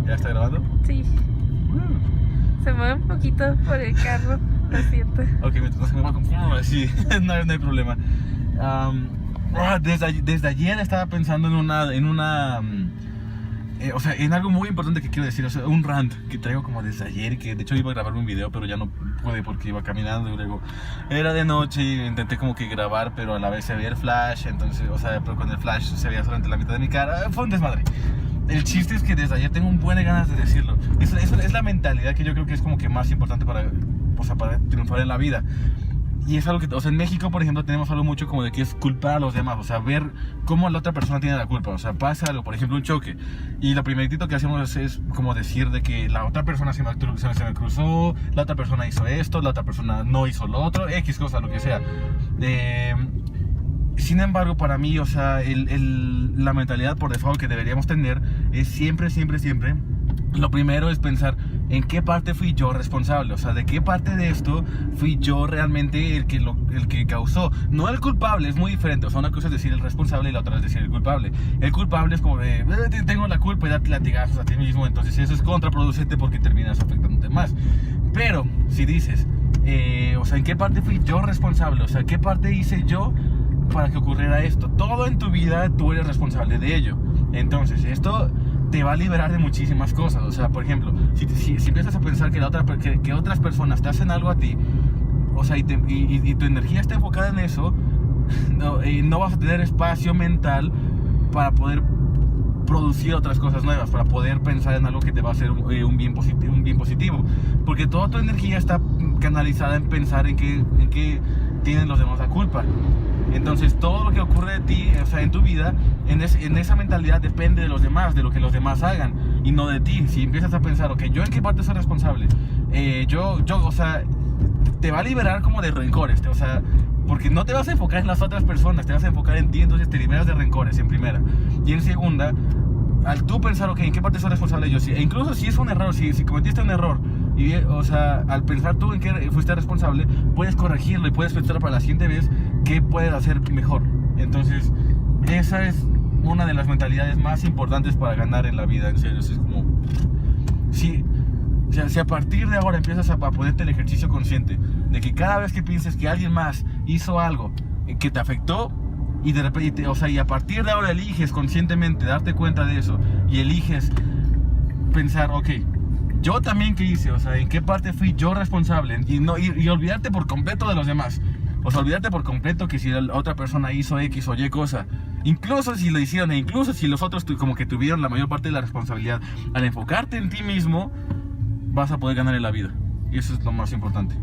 ¿Ya está grabando? Sí. Se mueve un poquito por el carro, lo siento. Ok, mientras no se me va como así, no hay problema. Desde ayer estaba pensando o sea, en algo muy importante que quiero decir, o sea, un rant que traigo como desde ayer y que de hecho iba a grabar un video, pero ya no pude porque iba caminando y luego era de noche y intenté como que grabar, pero a la vez se veía el flash, entonces, o sea, pero con el flash se veía solamente la mitad de mi cara, fue un desmadre. El chiste es que desde ayer tengo un buen de ganas de decirlo. Eso es la mentalidad que yo creo que es como que más importante para triunfar en la vida. Y es algo que, o sea, en México, por ejemplo, tenemos algo mucho como de que es culpar a los demás, o sea, ver cómo la otra persona tiene la culpa, o sea, pasa algo, por ejemplo, un choque, y lo primerito que hacemos es como decir de que la otra persona se me cruzó, la otra persona hizo esto, la otra persona no hizo lo otro, X cosa, lo que sea. Sin embargo, para mí, o sea, la mentalidad por default que deberíamos tener es siempre, lo primero es pensar en qué parte fui yo responsable, o sea, de qué parte de esto fui yo realmente el que causó. No el culpable, es muy diferente, o sea, una cosa es decir el responsable y la otra es decir el culpable. El culpable es como de, tengo la culpa y date latigazos a ti mismo, entonces eso es contraproducente porque terminas afectándote más. Pero, si dices, o sea, ¿en qué parte fui yo responsable? O sea, ¿qué parte hice yo para que ocurriera esto? Todo en tu vida tú eres responsable de ello. Entonces, esto te va a liberar de muchísimas cosas. O sea, por ejemplo, si empiezas a pensar que otras personas te hacen algo a ti, o sea, y tu energía está enfocada en eso, no vas a tener espacio mental para poder producir otras cosas nuevas, para poder pensar en algo que te va a hacer un bien positivo, porque toda tu energía está canalizada en pensar en que tienen los demás la culpa. Entonces todo lo que ocurre de ti, o sea, en tu vida, en esa mentalidad depende de los demás, de lo que los demás hagan y no de ti. Si empiezas a pensar, ok, ¿yo en qué parte soy responsable? O sea, te va a liberar como de rencores, o sea, porque no te vas a enfocar en las otras personas, te vas a enfocar en ti, entonces te liberas de rencores en primera. Y en segunda, al tú pensar, ok, ¿en qué parte soy responsable yo? E incluso si es un error, si cometiste un error, y, o sea, al pensar tú en que fuiste responsable, puedes corregirlo y puedes pensar para la siguiente vez qué puedes hacer mejor. Entonces, esa es una de las mentalidades más importantes para ganar en la vida, en serio. Es como, si a partir de ahora empiezas a ponerte el ejercicio consciente de que cada vez que pienses que alguien más hizo algo que te afectó, y de repente, o sea, y a partir de ahora eliges conscientemente darte cuenta de eso y eliges pensar, ok, yo también qué hice, o sea, en qué parte fui yo responsable, y olvidarte por completo de los demás. O sea, olvidarte por completo que si la otra persona hizo X o Y cosa, incluso si lo hicieron, e incluso si los otros como que tuvieron la mayor parte de la responsabilidad, al enfocarte en ti mismo vas a poder ganar en la vida, y eso es lo más importante.